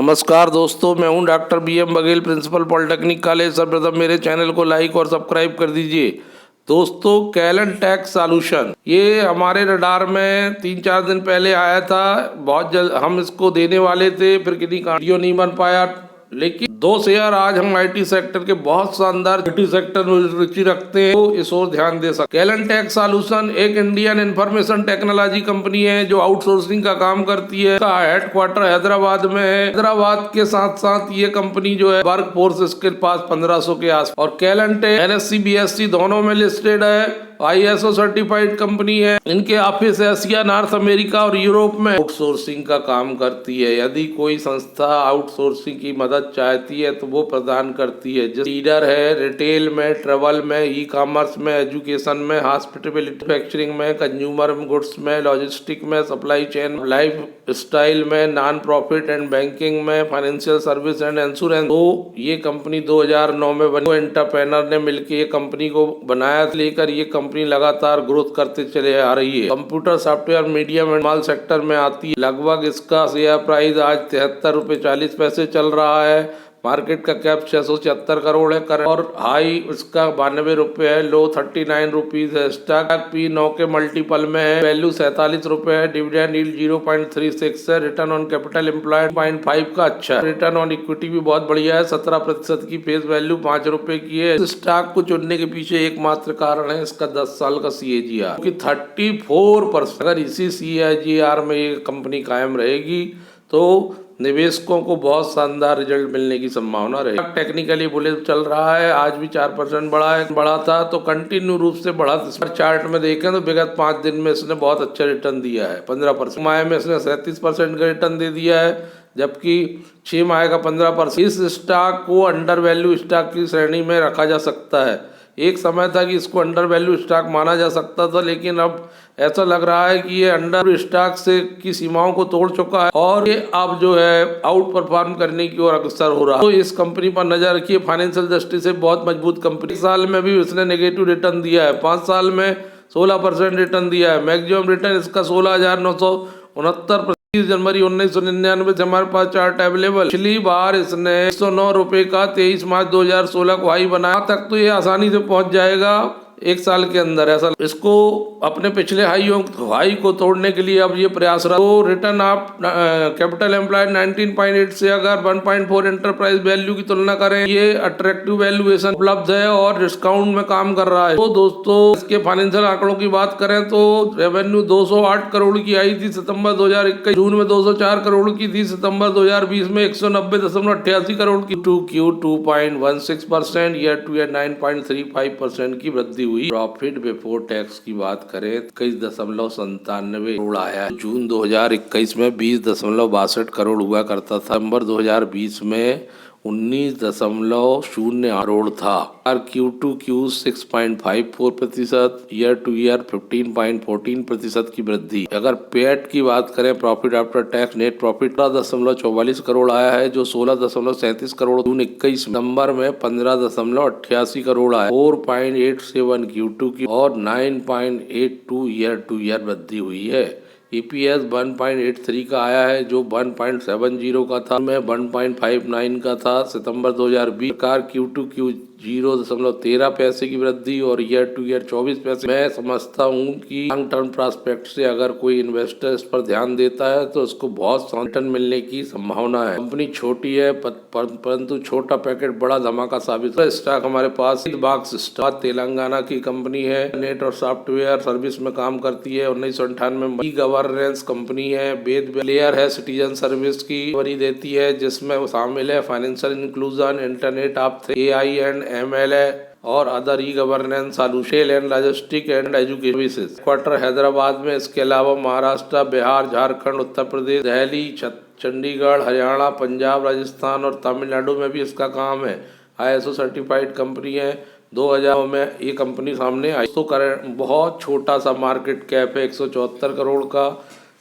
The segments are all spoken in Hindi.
नमस्कार दोस्तों, मैं हूं doctor BM Baghel, principal polytechnic college. सर्वप्रथम मेरे चैनल को लाइक और सब्सक्राइब कर दीजिए। दोस्तों, कैलन टैक्स सॉल्यूशन ये हमारे रडार में 3-4 दिन पहले आया था। बहुत जल्द हम इसको देने वाले थे, फिर किसी वीडियो नहीं बन पाया। लेकिन 2 शेयर आज हम IT सेक्टर के बहुत शानदार IT सेक्टर में रुचि रखते हैं, तो इस ओर ध्यान दे सकते। कैलन टैक्स सॉल्यूशन एक इंडियन इंफॉर्मेशन टेक्नोलॉजी कंपनी है जो आउटसोर्सिंग का काम करती है। इसका हेडक्वार्टर हैदराबाद में है। हैदराबाद के साथ साथ ये कंपनी जो है वर्क फोर्स इसके पास 1500 के आस, और कैलन टैक्स NSE BSE दोनों में लिस्टेड है। ISO सर्टिफाइड कंपनी है। इनके ऑफिस एशिया, नॉर्थ अमेरिका और यूरोप में आउटसोर्सिंग का काम करती है। यदि कोई संस्था आउटसोर्सिंग की मदद चाहती है तो वो प्रदान करती है। जैसे लीडर है रिटेल में, ट्रेवल में, ई-कॉमर्स में, एजुकेशन में, हॉस्पिटैलिटी, मैन्युफैक्चरिंग में, कंज्यूमर गुड्स में, लॉजिस्टिक में, सप्लाई चेन, लाइफ स्टाइल में, नॉन प्रॉफिट एंड बैंकिंग में, फाइनेंशियल सर्विस एंड इंश्योरेंस। तो ये कंपनी 2009 में बनी। एंटरप्रेन्योर ने मिलकर ये कंपनी को बनाया, लेकर ये कंपनी लगातार ग्रोथ करते चले आ रही है। Computer software medium and small sector में आती है। लगभग इसका शेयर प्राइस आज 73 रुपये 40 पैसे चल रहा है। मार्केट का कैप 676 करोड़ है और हाई इसका 92 रुपये है, लो 39 रुपीज है। स्टॉक P/9 के मल्टीपल में है। वैल्यू 47 रुपये है। डिविडेंड यील्ड 0.36 है। रिटर्न ऑन कैपिटल एम्प्लॉयड 0.5 का अच्छा है। रिटर्न ऑन इक्विटी भी बहुत बढ़िया है, 17% की। फेस वैल्यू 5 रुपए की है। इस स्टॉक को चुनने के पीछे एकमात्र कारण है इसका 10 साल का CAGR, क्योंकि 34%। अगर इसी CAGR में ये कंपनी कायम रहेगी तो निवेशकों को बहुत शानदार रिजल्ट मिलने की संभावना रहेगी। टेक्निकली बुलिश चल रहा है, आज भी 4% बढ़ा था, तो कंटिन्यू रूप से बढ़ा। चार्ट में देखें तो विगत 5 दिन में इसने बहुत अच्छा रिटर्न दिया है। 15% माह में इसने 37% का रिटर्न दे दिया है, जबकि 6 माह का 15%। इस स्टॉक को अंडर वैल्यू स्टॉक की श्रेणी में रखा जा सकता है। एक समय था कि इसको अंडर वैल्यू स्टॉक माना जा सकता था, लेकिन अब ऐसा लग रहा है कि ये अंडर स्टॉक से की सीमाओं को तोड़ चुका है और ये अब जो है आउट परफॉर्म करने की ओर अग्रसर हो रहा है। तो इस कंपनी पर नजर रखिए। फाइनेंशियल दृष्टि से बहुत मजबूत कंपनी। 1 साल में भी इसने नेगेटिव रिटर्न दिया है। 5 साल में 16% रिटर्न दिया है। मैक्सिमम रिटर्न इसका 16,969। 30 जनवरी 1999 से हमारे पास चार्ट अवेलेबल। पिछली बार इसने 109 रुपए का 23 मार्च 2016 को हाई बनाया। तक तो ये आसानी से पहुंच जाएगा 1 साल के अंदर। ऐसा इसको अपने पिछले हाई को तोड़ने के लिए अब ये प्रयासरत। तो रिटर्न ऑफ कैपिटल एम्प्लॉयड 19.8 से अगर 1.4 एंटरप्राइज वैल्यू की तुलना करें, ये अट्रैक्टिव वैल्यूएशन उपलब्ध है और डिस्काउंट में काम कर रहा है। तो दोस्तों, इसके फाइनेंशियल आंकड़ों की बात करें तो रेवेन्यू 208 करोड़ की आई थी सितंबर 2021। जून में 204 करोड़ की थी। सितंबर 2020 में 190.88 करोड़ की। 2Q 2.16%, ईयर टू ईयर 9.35% की वृद्धि हुई। प्रॉफिट बिफोर टैक्स की बात करें 21.97 करोड़ आया। जून 2021 में 20.62 करोड़ हुआ करता था। सितंबर 2020 में 19.08 करोड़ था। Q2Q 6.54%, ईयर टू ईयर 15.14% की वृद्धि। अगर पैट की बात करें, profit after tax net profit 15.44 crore आया है, जो 16.37 करोड़ जून 21। नवंबर में 15.88 करोड़ आया। 4.87 Q2 की और 9.82 ईयर टू ईयर वृद्धि हुई है। EPS 1.83 का आया है, जो 1.70 का था, में 1.59 का था सितंबर 2020। Q2Q 0.13 पैसे की वृद्धि और ईयर टू ईयर 24 पैसे। मैं समझता हूँ कि लॉन्ग टर्म प्रोस्पेक्ट से अगर कोई इन्वेस्टर इस पर ध्यान देता है तो उसको बहुत रिटर्न मिलने की संभावना है। कंपनी छोटी है परंतु छोटा पैकेट बड़ा धमाका साबित है। स्टॉक हमारे पास बॉक्स स्टॉक तेलंगाना की कंपनी है। नेट और सॉफ्टवेयर सर्विस में काम करती है। 1998 में ई-गवर्नेंस कंपनी है। वेद प्लेयर है, सिटीजन सर्विस की डिलीवरी देती है, जिसमें शामिल है financial inclusion, internet of AI and ML और other e-governance solution and logistic and education services. Quarter Hyderabad में। इसके अलावा महाराष्ट्र, बिहार, झारखंड, उत्तर प्रदेश, दिल्ली, चंडीगढ़, हरियाणा, पंजाब, राजस्थान और तमिलनाडु में भी इसका काम है। ISO सर्टिफाइड कंपनी है। 2000 में ये कंपनी सामने आई। तो बहुत छोटा सा मार्केट कैप है, 174 करोड़ का।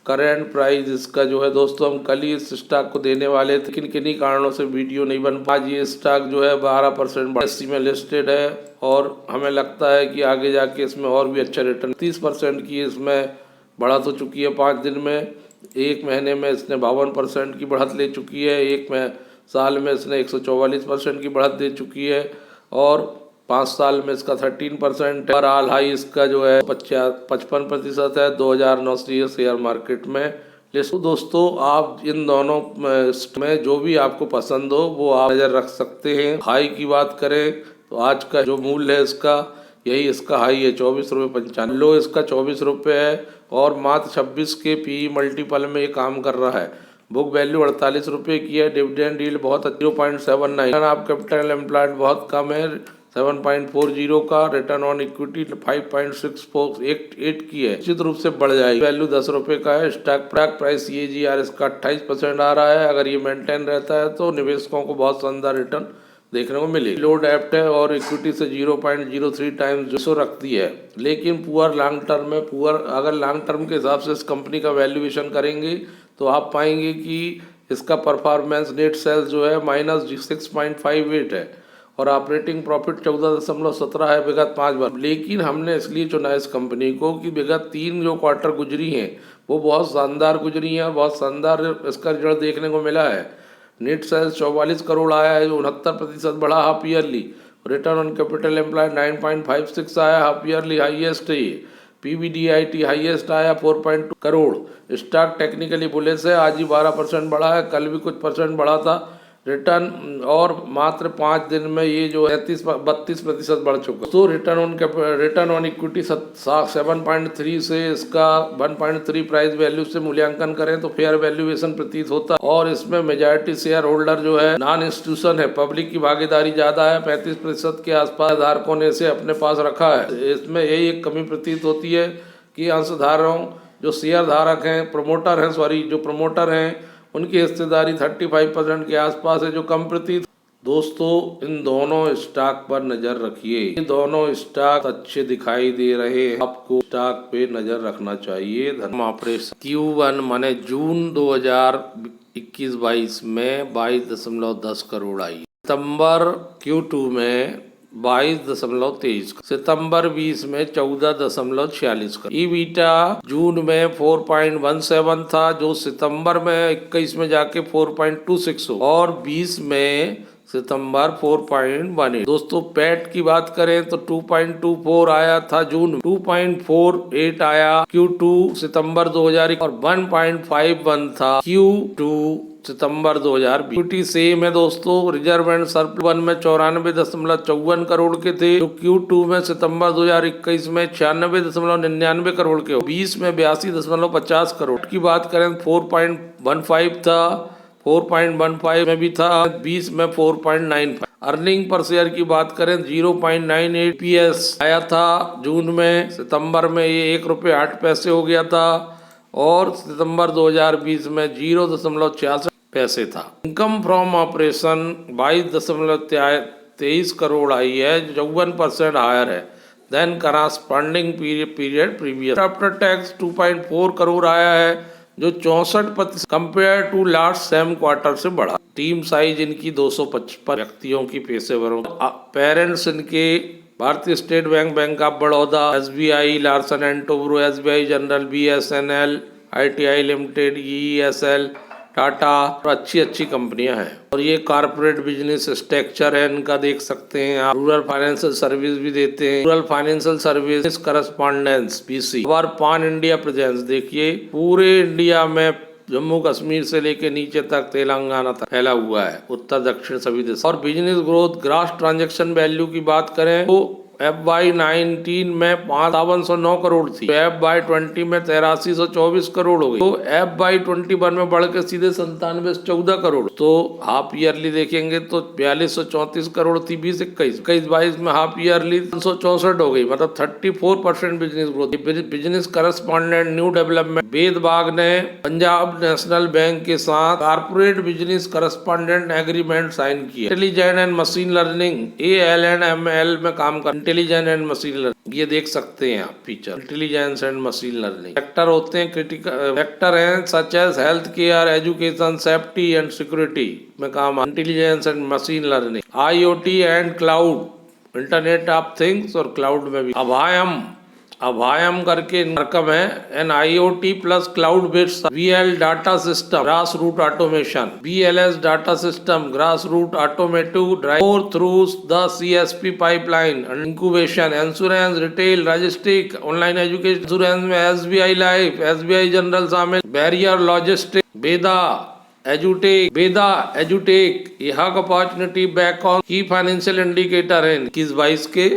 करंट प्राइस इसका जो है दोस्तों, हम कल ही इस स्टॉक को देने वाले थे, लेकिन किन्हीं कारणों से वीडियो नहीं बन पाई। ये स्टॉक जो है 12% BSE में लिस्टेड है और हमें लगता है कि आगे जाके इसमें और भी अच्छा रिटर्न 30% की इसमें बढ़ा तो चुकी है 5 दिन में। एक महीने में इसने 52% की बढ़त ले चुकी है, एक में साल में इसने 144% की बढ़त दे चुकी है और 5 साल में इसका 13% है। ओवरऑल हाई इसका जो है 55% है 2009 शेयर मार्केट में। तो दोस्तों आप इन दोनों में जो भी आपको पसंद हो वो आप नज़र रख सकते हैं। हाई की बात करें तो आज का जो मूल्य है इसका, यही इसका हाई है 24.95 रुपये, लो इसका 24 रुपये है और मात्र 26 के पी मल्टीपल में ये काम कर रहा है। बुक वैल्यू 48 रुपये की है। डिविडेंड यील्ड बहुत 0.79, आप कैपिटल एम्प्लॉयड बहुत कम है 7.40 का। रिटर्न ऑन इक्विटी 5.68 की है, निश्चित रूप से बढ़ जाएगी। वैल्यू 10 रुपये का है। स्टॉक प्राइस CAGR इसका 28% आ रहा है। अगर ये मेंटेन रहता है तो निवेशकों को बहुत शानदार रिटर्न देखने को मिले। लो डेप्ट है और इक्विटी से 0.03 टाइम्स जो रखती है, लेकिन पुअर लॉन्ग टर्म में अगर लॉन्ग टर्म के हिसाब से इस कंपनी का वैल्यूएशन करेंगे तो आप पाएंगे कि इसका परफॉर्मेंस नेट सेल्स जो है -6.58 है और ऑपरेटिंग प्रॉफिट 14.17 है विगत 5 बार। लेकिन हमने इसलिए चुना इस कंपनी को कि विगत 3 जो क्वार्टर गुजरी हैं वो बहुत शानदार गुजरी हैं और बहुत शानदार इसका रिजल्ट देखने को मिला है। नेट सेल्स 44 करोड़ आया है जो 69% बढ़ा half yearly. Return on capital employed 9.56 आया हाफ ईयरली, हाईएस्ट है ये। PBDIT हाईएस्ट आया 4.2 करोड़। स्टॉक टेक्निकली बुलिश है, आज ही 12% बढ़ा है, कल भी कुछ परसेंट बढ़ा था। रिटर्न और मात्र 5 दिन में ये जो 32% बढ़ चुका। तो रिटर्न ऑन इक्विटी 7.3 से इसका 1.3 प्राइस वैल्यू से मूल्यांकन करें तो फेयर वैल्यूएशन प्रतीत होता है। और इसमें मेजॉरिटी शेयर होल्डर जो है नॉन इंस्टीट्यूशन है, पब्लिक की भागीदारी ज़्यादा है, 35% के आसपास धारकों ने इसे अपने पास रखा है। इसमें यही एक कमी प्रतीत होती है कि अंशधारकों जो शेयर धारक हैं, जो प्रमोटर हैं उनकी हिस्सेदारी 35% के आसपास है, जो कम प्रतीत। दोस्तों इन दोनों स्टॉक पर नजर रखिए, ये दोनों स्टॉक अच्छे दिखाई दे रहे हैं, आपको स्टॉक पे नजर रखना चाहिए। ऑपरेशन Q1 माने जून 2021-22 में 22.10 करोड़ आई। सितंबर Q2 में 22.23, सितंबर 20 में 14.46 का। ईबीटा जून में 4.17 था जो सितंबर में 21 में जाके 4.26 हो और 20 में सितंबर 4.18। दोस्तों पैट की बात करें तो 2.24 आया था जून, 2.48 आया Q2 सितंबर 2000 और 1.51 था Q2 सितंबर 2020। इक्विटी सेम है दोस्तों। रिजर्व एंड सरप्लस 1 में 94.54 करोड़ के थे जो Q2 में सितंबर 2021 में 96.99 करोड़ के हो। 20 में 82.50 करोड़ की बात करें 4.15 था, 4.15 में भी था, 20 में 4.95। अर्निंग पर शेयर की बात करें 0.98 PS आया था जून में, सितंबर में ये 1 रुपये 8 पैसे हो गया था और सितंबर 2020 में 0.66 पैसे था। इनकम फ्रॉम ऑपरेशन 22.23 करोड़ आई है, 54% हायर है than corresponding period previous. After tax 2.4 crore आया है जो 64% compare to last same quarter से बढ़ा। टीम साइज इनकी 255 व्यक्तियों की पेशेवरों। पेरेंट्स इनके भारतीय state bank, bank of Baroda, SBI, Larsen and Toubro, SBI general, BSNL, ITI limited, EESL, Tata, अच्छी कंपनियां हैं। और ये कॉर्पोरेट बिजनेस स्ट्रक्चर है इनका, देख सकते हैं आप। रूरल फाइनेंशियल सर्विस भी देते हैं, rural financial service correspondence BC। और पान इंडिया प्रेजेंस देखिए, पूरे इंडिया में जम्मू कश्मीर से लेके नीचे तक तेलंगाना तक फैला हुआ है, उत्तर दक्षिण सभी देश। और business growth gross transaction value की बात करें तो FY19 में 5,709 करोड़ थी, तो FY20 में 8324 करोड़ हो गई, तो FY21 में बढ़ के सीधे 9714 करोड़। तो हाफ ईयरली देखेंगे तो 4234 करोड़ थी 2021-22 में, हाफ ईयरली 364 हो गई, मतलब 34% business growth. Business correspondent new development वेदबाग ने पंजाब नेशनल बैंक के साथ corporate business correspondent agreement sign किया। Intelligent and machine learning AL&ML में काम कर। इंटेलिजेंट एंड मशीन लर्निंग ये देख सकते हैं आप feature, intelligence and machine learning. Sector होते हैं क्रिटिकल सेक्टर हैं such as health care, education, safety and security में काम। Intelligence and machine learning, IoT and cloud, internet of things और क्लाउड में भी। अभायम करके नरकम है, an IoT plus cloud based VL data system grass root automation, BLS data system grass root automotive drive through the CSP pipeline, incubation, insurance, retail, logistic, online education, insurance में SBI लाइफ, SBI जनरल शामिल, बैरियर लॉजिस्टिक, बेदा एजुटेक, यह अपॉर्चुनिटी बैक ऑन की फाइनेंशियल इंडिकेटर है 21-22 के